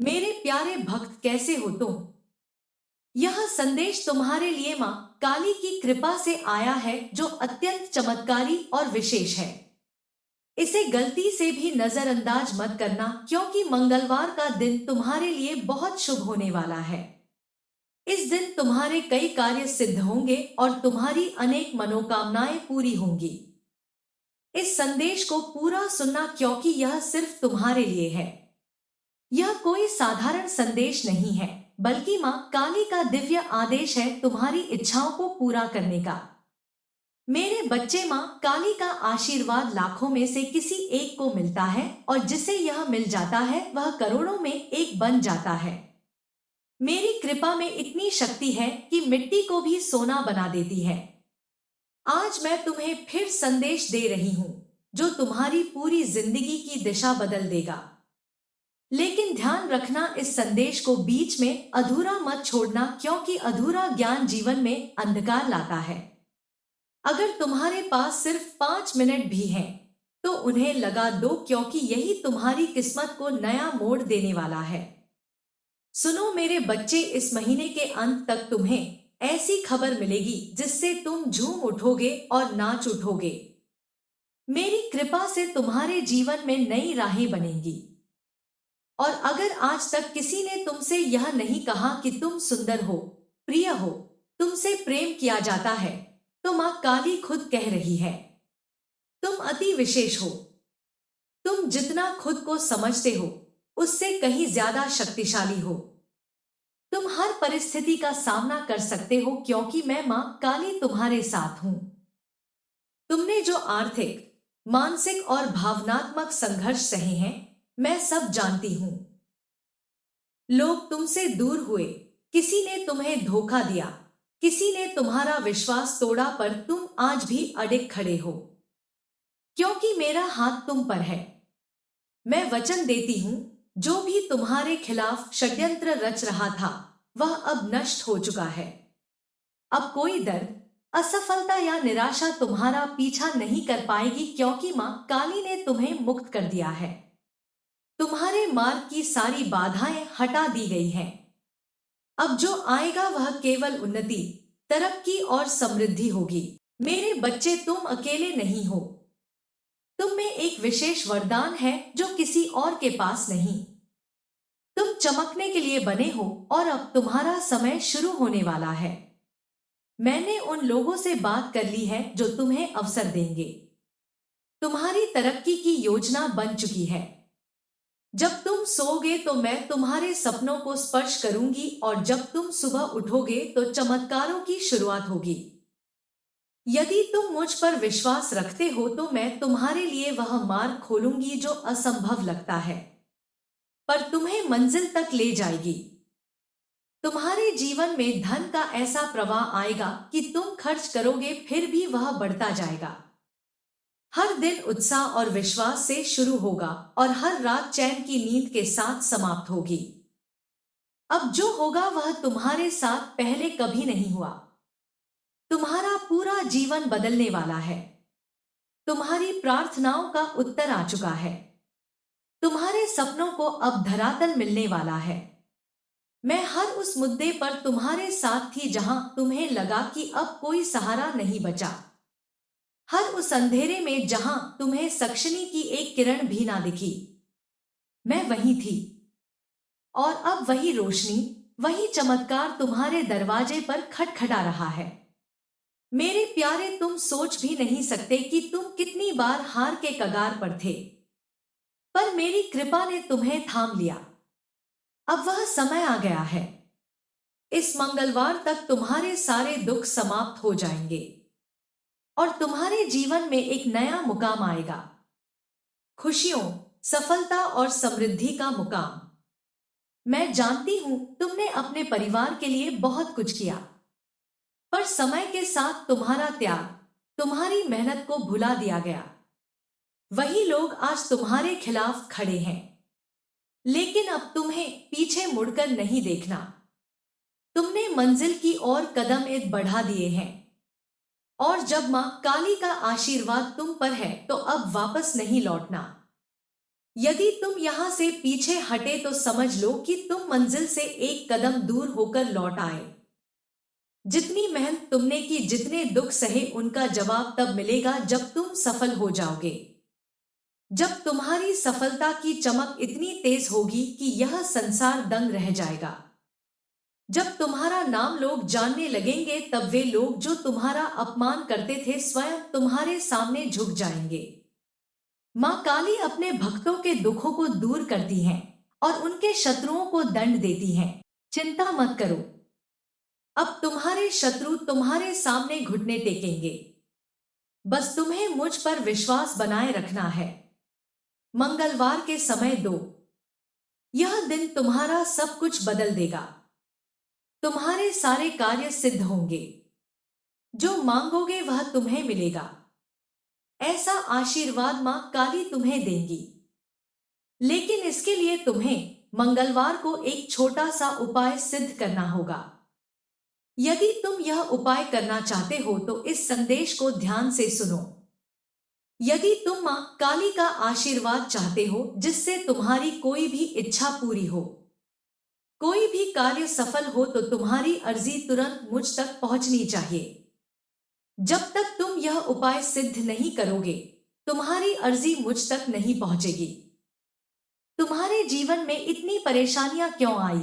मेरे प्यारे भक्त, कैसे हो तुम? यह संदेश तुम्हारे लिए माँ काली की कृपा से आया है, जो अत्यंत चमत्कारी और विशेष है। इसे गलती से भी नजरअंदाज मत करना, क्योंकि मंगलवार का दिन तुम्हारे लिए बहुत शुभ होने वाला है। इस दिन तुम्हारे कई कार्य सिद्ध होंगे और तुम्हारी अनेक मनोकामनाएं पूरी होंगी। इस संदेश को पूरा सुनना, क्योंकि यह सिर्फ तुम्हारे लिए है। यह कोई साधारण संदेश नहीं है, बल्कि माँ काली का दिव्य आदेश है तुम्हारी इच्छाओं को पूरा करने का। मेरे बच्चे, माँ काली का आशीर्वाद लाखों में से किसी एक को मिलता है, और जिसे यह मिल जाता है वह करोड़ों में एक बन जाता है। मेरी कृपा में इतनी शक्ति है कि मिट्टी को भी सोना बना देती है। आज मैं तुम्हें फिर संदेश दे रही हूँ, जो तुम्हारी पूरी जिंदगी की दिशा बदल देगा। लेकिन ध्यान रखना, इस संदेश को बीच में अधूरा मत छोड़ना, क्योंकि अधूरा ज्ञान जीवन में अंधकार लाता है। अगर तुम्हारे पास सिर्फ 5 मिनट भी हैं, तो उन्हें लगा दो, क्योंकि यही तुम्हारी किस्मत को नया मोड़ देने वाला है। सुनो मेरे बच्चे, इस महीने के अंत तक तुम्हें ऐसी खबर मिलेगी जिससे तुम झूम उठोगे और नाच उठोगे। मेरी कृपा से तुम्हारे जीवन में नई राहें बनेंगी। और अगर आज तक किसी ने तुमसे यह नहीं कहा कि तुम सुंदर हो, प्रिय हो, तुमसे प्रेम किया जाता है, तो माँ काली खुद कह रही है, तुम अति विशेष हो। तुम जितना खुद को समझते हो, उससे कहीं ज्यादा शक्तिशाली हो। तुम हर परिस्थिति का सामना कर सकते हो, क्योंकि मैं माँ काली तुम्हारे साथ हूं। तुमने जो आर्थिक, मानसिक और भावनात्मक संघर्ष सहे हैं, मैं सब जानती हूं। लोग तुमसे दूर हुए, किसी ने तुम्हें धोखा दिया, किसी ने तुम्हारा विश्वास तोड़ा, पर तुम आज भी अडिग खड़े हो, क्योंकि मेरा हाथ तुम पर है। मैं वचन देती हूँ, जो भी तुम्हारे खिलाफ षड्यंत्र रच रहा था, वह अब नष्ट हो चुका है। अब कोई दर्द, असफलता या निराशा तुम्हारा पीछा नहीं कर पाएगी, क्योंकि माँ काली ने तुम्हें मुक्त कर दिया है। तुम्हारे मार्ग की सारी बाधाएं हटा दी गई हैं। अब जो आएगा वह केवल उन्नति, तरक्की और समृद्धि होगी। मेरे बच्चे, तुम अकेले नहीं हो। तुम में एक विशेष वरदान है, जो किसी और के पास नहीं। तुम चमकने के लिए बने हो, और अब तुम्हारा समय शुरू होने वाला है। मैंने उन लोगों से बात कर ली है जो तुम्हें अवसर देंगे। तुम्हारी तरक्की की योजना बन चुकी है। जब तुम सोओगे तो मैं तुम्हारे सपनों को स्पर्श करूंगी, और जब तुम सुबह उठोगे तो चमत्कारों की शुरुआत होगी। यदि तुम मुझ पर विश्वास रखते हो, तो मैं तुम्हारे लिए वह मार्ग खोलूंगी जो असंभव लगता है, पर तुम्हें मंजिल तक ले जाएगी। तुम्हारे जीवन में धन का ऐसा प्रवाह आएगा कि तुम खर्च करोगे फिर भी वह बढ़ता जाएगा। हर दिन उत्साह और विश्वास से शुरू होगा, और हर रात चैन की नींद के साथ समाप्त होगी। अब जो होगा वह तुम्हारे साथ पहले कभी नहीं हुआ। तुम्हारा पूरा जीवन बदलने वाला है। तुम्हारी प्रार्थनाओं का उत्तर आ चुका है। तुम्हारे सपनों को अब धरातल मिलने वाला है। मैं हर उस मुद्दे पर तुम्हारे साथ थी जहां तुम्हें लगा कि अब कोई सहारा नहीं बचा। हर उस अंधेरे में जहां तुम्हें सक्षनी की एक किरण भी ना दिखी, मैं वहीं थी। और अब वही रोशनी, वही चमत्कार तुम्हारे दरवाजे पर खटखटा रहा है। मेरे प्यारे, तुम सोच भी नहीं सकते कि तुम कितनी बार हार के कगार पर थे, पर मेरी कृपा ने तुम्हें थाम लिया। अब वह समय आ गया है। इस मंगलवार तक तुम्हारे सारे दुख समाप्त हो जाएंगे, और तुम्हारे जीवन में एक नया मुकाम आएगा। खुशियों, सफलता और समृद्धि का मुकाम। मैं जानती हूं तुमने अपने परिवार के लिए बहुत कुछ किया, पर समय के साथ तुम्हारा त्याग, तुम्हारी मेहनत को भुला दिया गया। वही लोग आज तुम्हारे खिलाफ खड़े हैं, लेकिन अब तुम्हें पीछे मुड़कर नहीं देखना। तुमने मंजिल की ओर कदम एक बढ़ा दिए हैं, और जब मां काली का आशीर्वाद तुम पर है, तो अब वापस नहीं लौटना। यदि तुम यहाँ से पीछे हटे तो समझ लो कि तुम मंजिल से एक कदम दूर होकर लौट आए। जितनी मेहनत तुमने की, जितने दुख सहे, उनका जवाब तब मिलेगा जब तुम सफल हो जाओगे। जब तुम्हारी सफलता की चमक इतनी तेज होगी कि यह संसार दंग रह जाएगा। जब तुम्हारा नाम लोग जानने लगेंगे, तब वे लोग जो तुम्हारा अपमान करते थे स्वयं तुम्हारे सामने झुक जाएंगे। मां काली अपने भक्तों के दुखों को दूर करती हैं और उनके शत्रुओं को दंड देती हैं। चिंता मत करो, अब तुम्हारे शत्रु तुम्हारे सामने घुटने टेकेंगे। बस तुम्हें मुझ पर विश्वास बनाए रखना है। मंगलवार के समय दो, यह दिन तुम्हारा सब कुछ बदल देगा। तुम्हारे सारे कार्य सिद्ध होंगे। जो मांगोगे वह तुम्हें मिलेगा। ऐसा आशीर्वाद मां काली तुम्हें देंगी। लेकिन इसके लिए तुम्हें मंगलवार को एक छोटा सा उपाय सिद्ध करना होगा। यदि तुम यह उपाय करना चाहते हो तो इस संदेश को ध्यान से सुनो। यदि तुम मां काली का आशीर्वाद चाहते हो जिससे तुम्हारी कोई भी इच्छा पूरी हो, कोई भी कार्य सफल हो, तो तुम्हारी अर्जी तुरंत मुझ तक पहुंचनी चाहिए। जब तक तुम यह उपाय सिद्ध नहीं करोगे, तुम्हारी अर्जी मुझ तक नहीं पहुंचेगी। तुम्हारे जीवन में इतनी परेशानियां क्यों आई?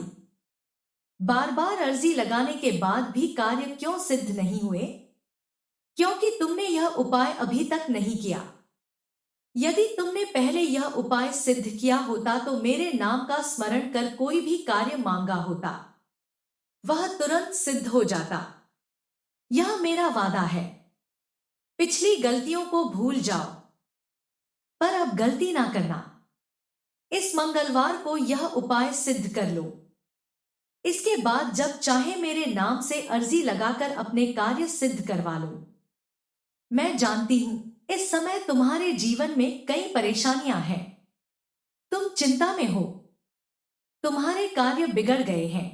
बार बार अर्जी लगाने के बाद भी कार्य क्यों सिद्ध नहीं हुए? क्योंकि तुमने यह उपाय अभी तक नहीं किया। यदि तुमने पहले यह उपाय सिद्ध किया होता तो मेरे नाम का स्मरण कर कोई भी कार्य मांगा होता, वह तुरंत सिद्ध हो जाता। यह मेरा वादा है। पिछली गलतियों को भूल जाओ, पर अब गलती ना करना। इस मंगलवार को यह उपाय सिद्ध कर लो। इसके बाद जब चाहे मेरे नाम से अर्जी लगाकर अपने कार्य सिद्ध करवा लो। मैं जानती हूं इस समय तुम्हारे जीवन में कई परेशानियां हैं। तुम चिंता में हो, तुम्हारे कार्य बिगड़ गए हैं,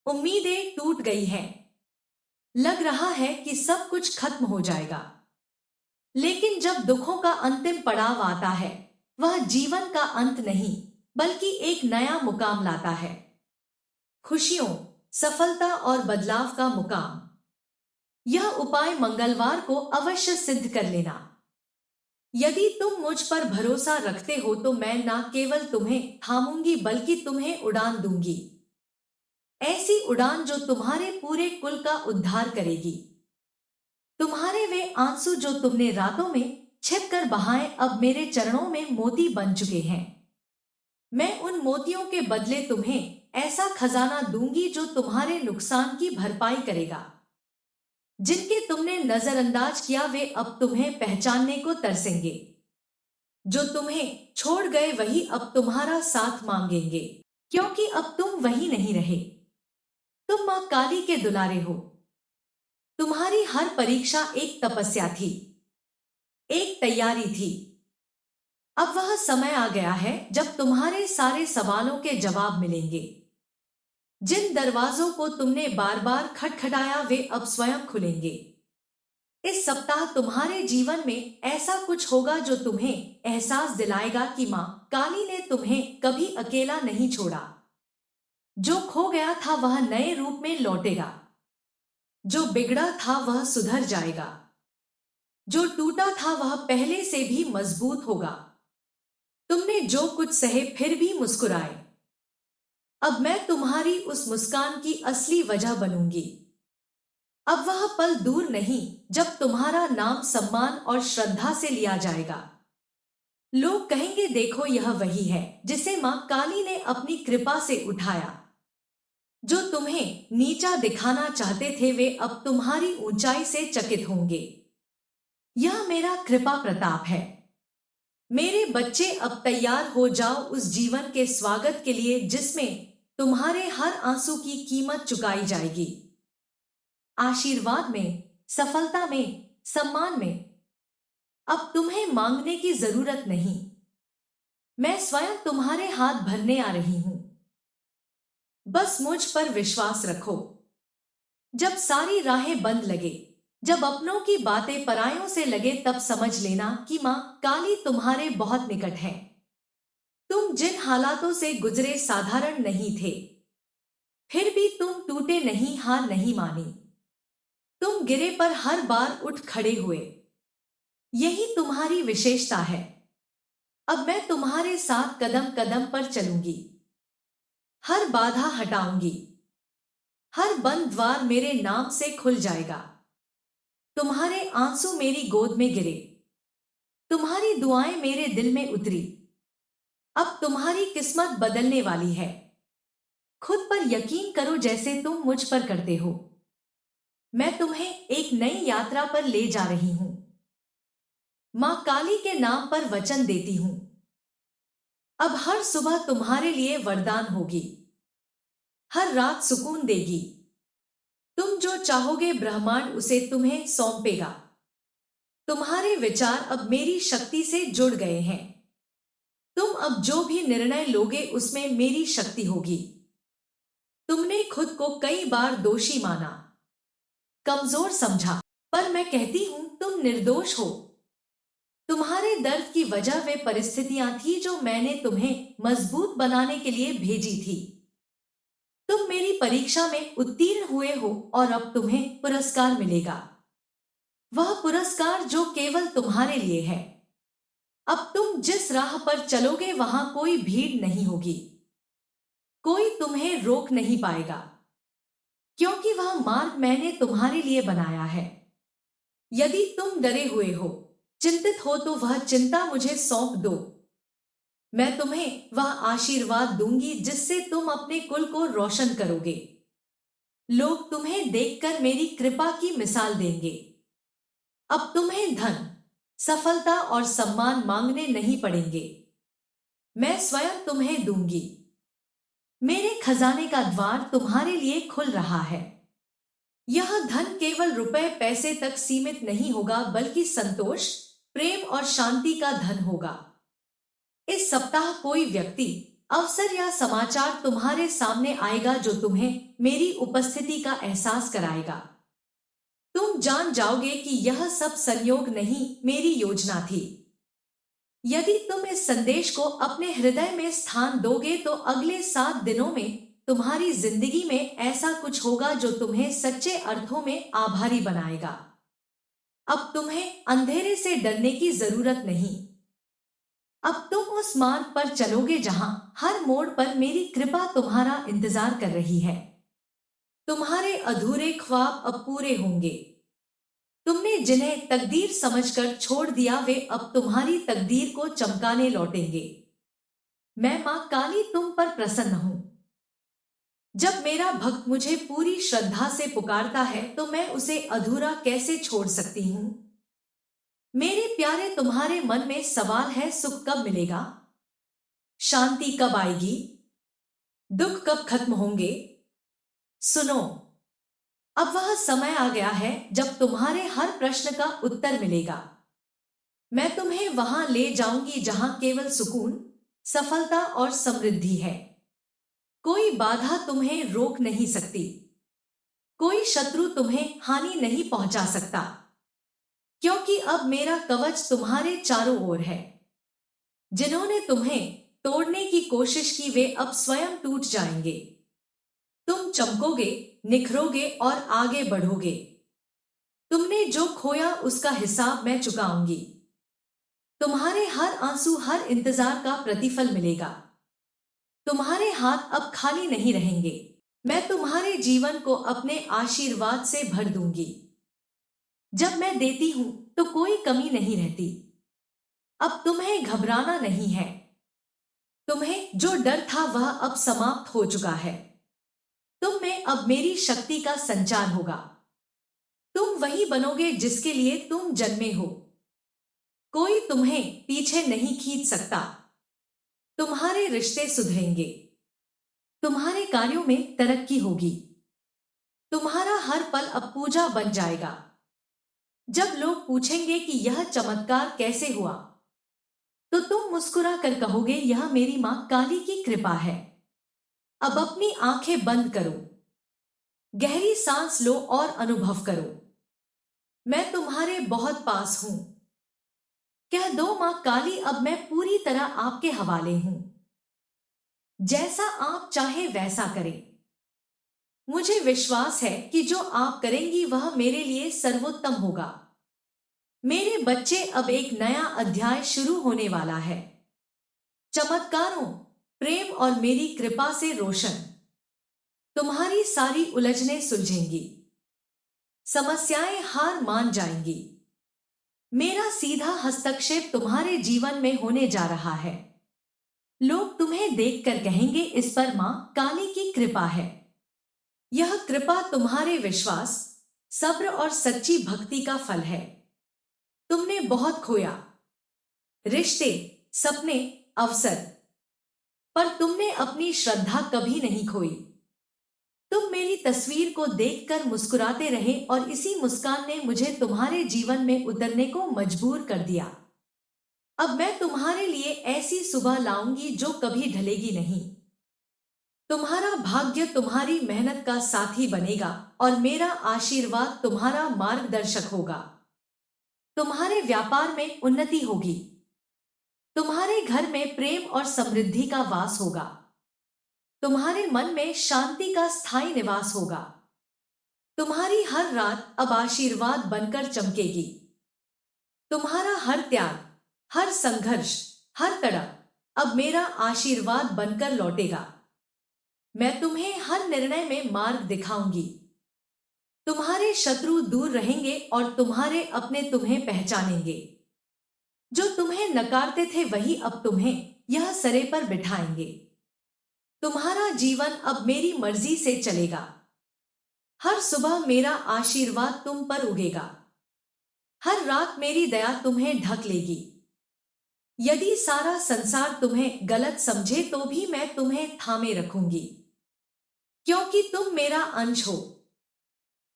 उम्मीदें टूट गई हैं, लग रहा है कि सब कुछ खत्म हो जाएगा। लेकिन जब दुखों का अंतिम पड़ाव आता है, वह जीवन का अंत नहीं बल्कि एक नया मुकाम लाता है। खुशियों, सफलता और बदलाव का मुकाम। यह उपाय मंगलवार को अवश्य सिद्ध कर लेना। यदि तुम मुझ पर भरोसा रखते हो तो मैं न केवल तुम्हें थामूंगी बल्कि तुम्हें उड़ान दूंगी। ऐसी उड़ान जो तुम्हारे पूरे कुल का उद्धार करेगी। तुम्हारे वे आंसू जो तुमने रातों में छिपकर बहाए अब मेरे चरणों में मोती बन चुके हैं। मैं उन मोतियों के बदले तुम्हें ऐसा खजाना दूंगी जो तुम्हारे नुकसान की भरपाई करेगा। जिनके तुमने नजरअंदाज किया वे अब तुम्हें पहचानने को तरसेंगे। जो तुम्हें छोड़ गए वही अब तुम्हारा साथ मांगेंगे, क्योंकि अब तुम वही नहीं रहे। तुम मां काली के दुलारे हो। तुम्हारी हर परीक्षा एक तपस्या थी, एक तैयारी थी। अब वह समय आ गया है जब तुम्हारे सारे सवालों के जवाब मिलेंगे। जिन दरवाजों को तुमने बार बार खटखटाया वे अब स्वयं खुलेंगे। इस सप्ताह तुम्हारे जीवन में ऐसा कुछ होगा जो तुम्हें एहसास दिलाएगा कि मां काली ने तुम्हें कभी अकेला नहीं छोड़ा। जो खो गया था वह नए रूप में लौटेगा। जो बिगड़ा था वह सुधर जाएगा। जो टूटा था वह पहले से भी मजबूत होगा। तुमने जो कुछ सहे फिर भी मुस्कुराए। अब मैं तुम्हारी उस मुस्कान की असली वजह बनूंगी। अब वह पल दूर नहीं जब तुम्हारा नाम सम्मान और श्रद्धा से लिया जाएगा। लोग कहेंगे, देखो यह वही है जिसे मां काली ने अपनी कृपा से उठाया। जो तुम्हें नीचा दिखाना चाहते थे वे अब तुम्हारी ऊंचाई से चकित होंगे। यह मेरा कृपा प्रताप है। मेरे बच्चे अब तैयार हो जाओ उस जीवन के स्वागत के लिए जिसमें तुम्हारे हर आंसू की कीमत चुकाई जाएगी। आशीर्वाद में, सफलता में, सम्मान में। अब तुम्हें मांगने की जरूरत नहीं। मैं स्वयं तुम्हारे हाथ भरने आ रही हूं। बस मुझ पर विश्वास रखो। जब सारी राहें बंद लगे, जब अपनों की बातें परायों से लगे, तब समझ लेना कि मां काली तुम्हारे बहुत निकट है। तुम जिन हालातों से गुजरे साधारण नहीं थे, फिर भी तुम टूटे नहीं, हार नहीं मानी। तुम गिरे पर हर बार उठ खड़े हुए। यही तुम्हारी विशेषता है। अब मैं तुम्हारे साथ कदम कदम पर चलूंगी, हर बाधा हटाऊंगी, हर बंद द्वार मेरे नाम से खुल जाएगा। तुम्हारे आंसू मेरी गोद में गिरे, तुम्हारी दुआएं मेरे दिल में उतरी। अब तुम्हारी किस्मत बदलने वाली है। खुद पर यकीन करो जैसे तुम मुझ पर करते हो। मैं तुम्हें एक नई यात्रा पर ले जा रही हूं। मां काली के नाम पर वचन देती हूं, अब हर सुबह तुम्हारे लिए वरदान होगी, हर रात सुकून देगी। तुम जो चाहोगे ब्रह्मांड उसे तुम्हें सौंपेगा। तुम्हारे विचार अब मेरी शक्ति से जुड़ गए हैं। तुम अब जो भी निर्णय लोगे उसमें मेरी शक्ति होगी। तुमने खुद को कई बार दोषी माना, कमजोर समझा, पर मैं कहती हूं तुम निर्दोष हो। तुम्हारे दर्द की वजह वे परिस्थितियां थी जो मैंने तुम्हें मजबूत बनाने के लिए भेजी थी। तुम मेरी परीक्षा में उत्तीर्ण हुए हो और अब तुम्हें पुरस्कार मिलेगा। वह पुरस्कार जो केवल तुम्हारे लिए है। अब तुम जिस राह पर चलोगे वहां कोई भीड़ नहीं होगी, कोई तुम्हें रोक नहीं पाएगा, क्योंकि वह मार्ग मैंने तुम्हारे लिए बनाया है। यदि तुम डरे हुए हो, चिंतित हो, तो वह चिंता मुझे सौंप दो। मैं तुम्हें वह आशीर्वाद दूंगी जिससे तुम अपने कुल को रोशन करोगे। लोग तुम्हें देखकर मेरी कृपा की मिसाल देंगे। अब तुम्हें धन, सफलता और सम्मान मांगने नहीं पड़ेंगे, मैं स्वयं तुम्हें दूंगी। मेरे खजाने का द्वार तुम्हारे लिए खुल रहा है। यह धन केवल रुपए पैसे तक सीमित नहीं होगा, बल्कि संतोष, प्रेम और शांति का धन होगा। इस सप्ताह कोई व्यक्ति, अवसर या समाचार तुम्हारे सामने आएगा जो तुम्हें मेरी उपस्थिति का एहसास कराएगा। तुम जान जाओगे कि यह सब संयोग नहीं, मेरी योजना थी। यदि तुम इस संदेश को अपने हृदय में स्थान दोगे तो अगले 7 दिनों में तुम्हारी जिंदगी में ऐसा कुछ होगा जो तुम्हें सच्चे अर्थों में आभारी बनाएगा। अब तुम्हें अंधेरे से डरने की जरूरत नहीं। अब तुम उस मार्ग पर चलोगे जहां हर मोड़ पर मेरी कृपा तुम्हारा इंतजार कर रही है। तुम्हारे अधूरे ख्वाब अब पूरे होंगे। तुमने जिन्हें तकदीर समझकर छोड़ दिया वे अब तुम्हारी तकदीर को चमकाने लौटेंगे। मैं मां काली तुम पर प्रसन्न हूं। जब मेरा भक्त मुझे पूरी श्रद्धा से पुकारता है तो मैं उसे अधूरा कैसे छोड़ सकती हूं। मेरे प्यारे, तुम्हारे मन में सवाल है, सुख कब मिलेगा, शांति कब आएगी, दुख कब खत्म होंगे। सुनो, अब वह समय आ गया है जब तुम्हारे हर प्रश्न का उत्तर मिलेगा। मैं तुम्हें वहां ले जाऊंगी जहां केवल सुकून, सफलता और समृद्धि है। कोई बाधा तुम्हें रोक नहीं सकती, कोई शत्रु तुम्हें हानि नहीं पहुंचा सकता, क्योंकि अब मेरा कवच तुम्हारे चारों ओर है। जिन्होंने तुम्हें तोड़ने की कोशिश की वे अब स्वयं टूट जाएंगे। तुम चमकोगे, निखरोगे और आगे बढ़ोगे। तुमने जो खोया उसका हिसाब मैं चुकाऊंगी। तुम्हारे हर आंसू, हर इंतजार का प्रतिफल मिलेगा। तुम्हारे हाथ अब खाली नहीं रहेंगे। मैं तुम्हारे जीवन को अपने आशीर्वाद से भर दूंगी। जब मैं देती हूं तो कोई कमी नहीं रहती। अब तुम्हें घबराना नहीं है। तुम्हें जो डर था वह अब समाप्त हो चुका है। तुम में अब मेरी शक्ति का संचार होगा। तुम वही बनोगे जिसके लिए तुम जन्मे हो। कोई तुम्हें पीछे नहीं खींच सकता। तुम्हारे रिश्ते सुधरेंगे, तुम्हारे कार्यों में तरक्की होगी। तुम्हारा हर पल अब पूजा बन जाएगा। जब लोग पूछेंगे कि यह चमत्कार कैसे हुआ, तो तुम मुस्कुरा कर कहोगे, यह मेरी मां काली की कृपा है। अब अपनी आंखें बंद करो, गहरी सांस लो और अनुभव करो। मैं तुम्हारे बहुत पास हूं। कह दो, मां काली अब मैं पूरी तरह आपके हवाले हूं। जैसा आप चाहे वैसा करें। मुझे विश्वास है कि जो आप करेंगी वह मेरे लिए सर्वोत्तम होगा। मेरे बच्चे, अब एक नया अध्याय शुरू होने वाला है। चमत्कारों, प्रेम और मेरी कृपा से रोशन। तुम्हारी सारी उलझनें सुलझेंगी। समस्याएं हार मान जाएंगी। मेरा सीधा हस्तक्षेप तुम्हारे जीवन में होने जा रहा है। लोग तुम्हें देखकर कहेंगे, इस पर मां काली की कृपा है। यह कृपा तुम्हारे विश्वास, सब्र और सच्ची भक्ति का फल है। तुमने बहुत खोया, रिश्ते, सपने, अवसर, पर तुमने अपनी श्रद्धा कभी नहीं खोई। तुम मेरी तस्वीर को देखकर मुस्कुराते रहे और इसी मुस्कान ने मुझे तुम्हारे जीवन में उतरने को मजबूर कर दिया। अब मैं तुम्हारे लिए ऐसी सुबह लाऊंगी जो कभी ढलेगी नहीं। तुम्हारा भाग्य तुम्हारी मेहनत का साथी बनेगा और मेरा आशीर्वाद तुम्हारा मार्गदर्शक होगा। तुम्हारे व्यापार में उन्नति होगी। तुम्हारे घर में प्रेम और समृद्धि का वास होगा। तुम्हारे मन में शांति का स्थायी निवास होगा। तुम्हारी हर रात अब आशीर्वाद बनकर चमकेगी। तुम्हारा हर त्याग, हर संघर्ष, हर तड़प अब मेरा आशीर्वाद बनकर लौटेगा। मैं तुम्हें हर निर्णय में मार्ग दिखाऊंगी। तुम्हारे शत्रु दूर रहेंगे और तुम्हारे अपने तुम्हें पहचानेंगे। जो तुम्हें नकारते थे वही अब तुम्हें यह सरे पर बिठाएंगे। तुम्हारा जीवन अब मेरी मर्जी से चलेगा। हर सुबह मेरा आशीर्वाद तुम पर उगेगा। हर रात मेरी दया तुम्हें ढक लेगी। यदि सारा संसार तुम्हें गलत समझे तो भी मैं तुम्हें थामे रखूंगी, क्योंकि तुम मेरा अंश हो।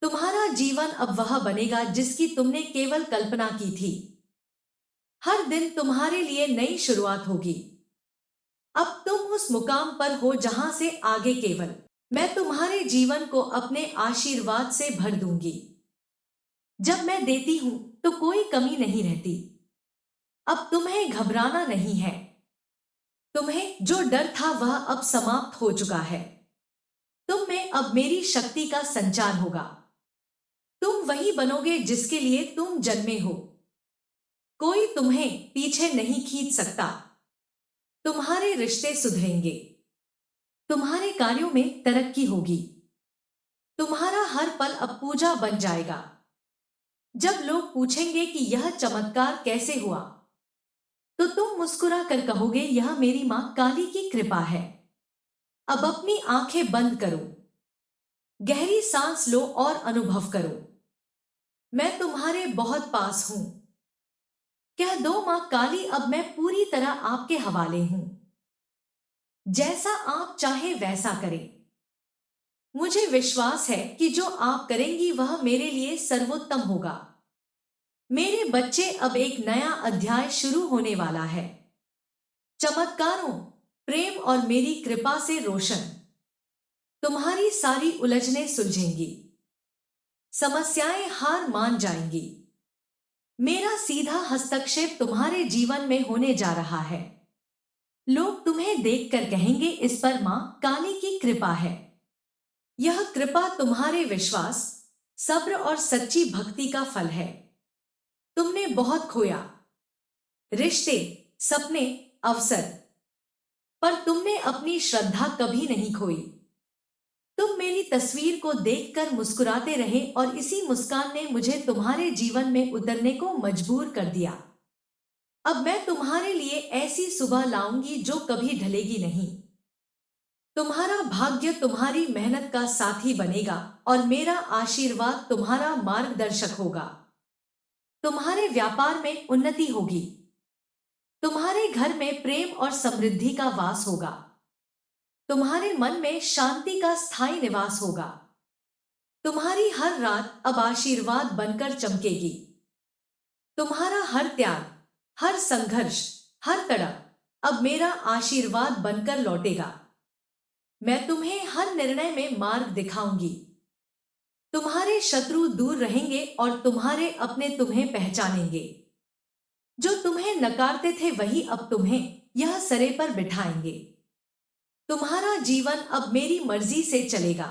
तुम्हारा जीवन अब वह बनेगा जिसकी तुमने केवल कल्पना की थी। हर दिन तुम्हारे लिए नई शुरुआत होगी। अब तुम उस मुकाम पर हो जहां से आगे केवल मैं तुम्हारे जीवन को अपने आशीर्वाद से भर दूंगी। जब मैं देती हूं तो कोई कमी नहीं रहती। अब तुम्हें घबराना नहीं है। तुम्हें जो डर था वह अब समाप्त हो चुका है। तुम में अब मेरी शक्ति का संचार होगा। तुम वही बनोगे जिसके लिए तुम जन्मे हो। कोई तुम्हें पीछे नहीं खींच सकता। तुम्हारे रिश्ते सुधरेंगे। तुम्हारे कार्यों में तरक्की होगी। तुम्हारा हर पल अब पूजा बन जाएगा। जब लोग पूछेंगे कि यह चमत्कार कैसे हुआ, तो तुम मुस्कुरा कर कहोगे, यह मेरी मां काली की कृपा है। अब अपनी आंखें बंद करो, गहरी सांस लो और अनुभव करो। मैं तुम्हारे बहुत पास हूं। कह दो, मां काली, अब मैं पूरी तरह आपके हवाले हूं। जैसा आप चाहे वैसा करें। मुझे विश्वास है कि जो आप करेंगी वह मेरे लिए सर्वोत्तम होगा। मेरे बच्चे, अब एक नया अध्याय शुरू होने वाला है। चमत्कारों, प्रेम और मेरी कृपा से रोशन। तुम्हारी सारी उलझनें सुलझेंगी। समस्याएं हार मान जाएंगी। मेरा सीधा हस्तक्षेप तुम्हारे जीवन में होने जा रहा है। लोग तुम्हें देखकर कहेंगे, इस पर मां काली की कृपा है। यह कृपा तुम्हारे विश्वास, सब्र और सच्ची भक्ति का फल है। तुमने बहुत खोया, रिश्ते, सपने, अवसर, पर तुमने अपनी श्रद्धा कभी नहीं खोई। तुम मेरी तस्वीर को देखकर मुस्कुराते रहे और इसी मुस्कान ने मुझे तुम्हारे जीवन में उतरने को मजबूर कर दिया। अब मैं तुम्हारे लिए ऐसी सुबह लाऊंगी जो कभी ढलेगी नहीं। तुम्हारा भाग्य तुम्हारी मेहनत का साथी बनेगा और मेरा आशीर्वाद तुम्हारा मार्गदर्शक होगा। तुम्हारे व्यापार में उन्नति होगी। तुम्हारे घर में प्रेम और समृद्धि का वास होगा। तुम्हारे मन में शांति का स्थायी निवास होगा। तुम्हारी हर रात अब आशीर्वाद बनकर चमकेगी। तुम्हारा हर त्याग, हर संघर्ष, हर तड़प अब मेरा आशीर्वाद बनकर लौटेगा। मैं तुम्हें हर निर्णय में मार्ग दिखाऊंगी। तुम्हारे शत्रु दूर रहेंगे और तुम्हारे अपने तुम्हें पहचानेंगे। जो तुम्हें नकारते थे वही अब तुम्हें यह सरे पर बिठाएंगे। तुम्हारा जीवन अब मेरी मर्जी से चलेगा।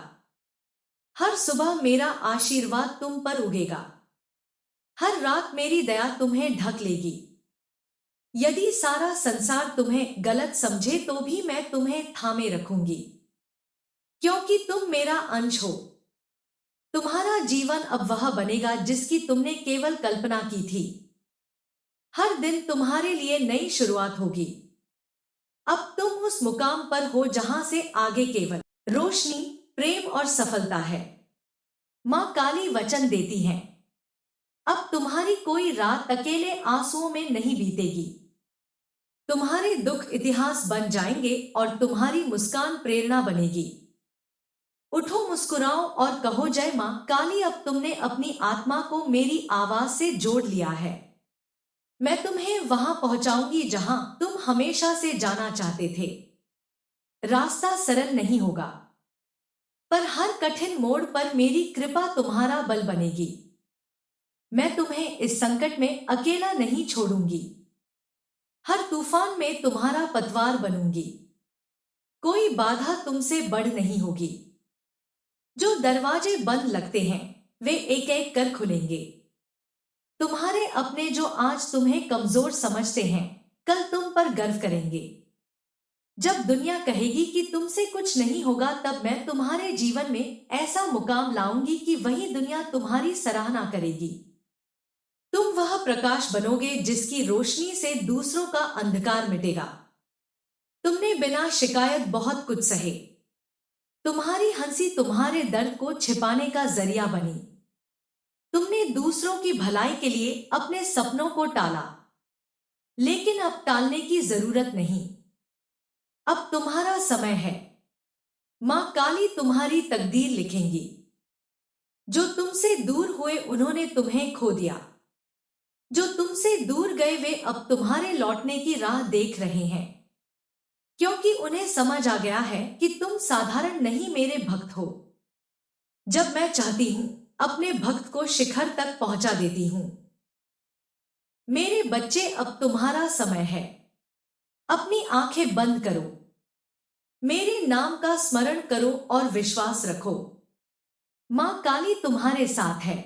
हर सुबह मेरा आशीर्वाद तुम पर उगेगा। हर रात मेरी दया तुम्हें ढक लेगी। यदि सारा संसार तुम्हें गलत समझे तो भी मैं तुम्हें थामे रखूंगी, क्योंकि तुम मेरा अंश हो। तुम्हारा जीवन अब वह बनेगा जिसकी तुमने केवल कल्पना की थी। हर दिन तुम्हारे लिए नई शुरुआत होगी। अब तुम उस मुकाम पर हो जहां से आगे केवल रोशनी, प्रेम और सफलता है। मां काली वचन देती हैं, अब तुम्हारी कोई रात अकेले आंसुओं में नहीं बीतेगी। तुम्हारे दुख इतिहास बन जाएंगे और तुम्हारी मुस्कान प्रेरणा बनेगी। उठो, मुस्कुराओ और कहो जय मां काली। अब तुमने अपनी आत्मा को मेरी आवाज से जोड़ लिया है। मैं तुम्हें वहां पहुंचाऊंगी जहां तुम हमेशा से जाना चाहते थे। रास्ता सरल नहीं होगा, पर हर कठिन मोड़ पर मेरी कृपा तुम्हारा बल बनेगी। मैं तुम्हें इस संकट में अकेला नहीं छोड़ूंगी। हर तूफान में तुम्हारा पतवार बनूंगी। कोई बाधा तुमसे बढ़ नहीं होगी। जो दरवाजे बंद लगते हैं वे एक एक कर खुलेंगे। तुम्हारे अपने जो आज तुम्हें कमजोर समझते हैं कल तुम पर गर्व करेंगे। जब दुनिया कहेगी कि तुमसे कुछ नहीं होगा, तब मैं तुम्हारे जीवन में ऐसा मुकाम लाऊंगी कि वही दुनिया तुम्हारी सराहना करेगी। तुम वह प्रकाश बनोगे जिसकी रोशनी से दूसरों का अंधकार मिटेगा। तुमने बिना शिकायत बहुत कुछ सहे। तुम्हारी हंसी तुम्हारे दर्द को छिपाने का जरिया बनी। तुमने दूसरों की भलाई के लिए अपने सपनों को टाला, लेकिन अब टालने की जरूरत नहीं। अब तुम्हारा समय है। मां काली तुम्हारी तकदीर लिखेंगी। जो तुमसे दूर हुए उन्होंने तुम्हें खो दिया। जो तुमसे दूर गए वे अब तुम्हारे लौटने की राह देख रहे हैं, क्योंकि उन्हें समझ आ गया है कि तुम साधारण नहीं मेरे भक्त हो। जब मैं चाहती हूं अपने भक्त को शिखर तक पहुंचा देती हूं। मेरे बच्चे, अब तुम्हारा समय है। अपनी आंखें बंद करो, मेरे नाम का स्मरण करो और विश्वास रखो। मां काली तुम्हारे साथ है,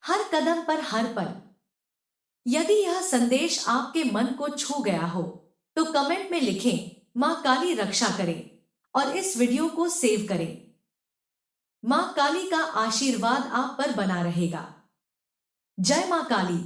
हर कदम पर, हर पल। यदि यह संदेश आपके मन को छू गया हो तो कमेंट में लिखें मां काली रक्षा करे और इस वीडियो को सेव करें। मां काली का आशीर्वाद आप पर बना रहेगा। जय मां काली।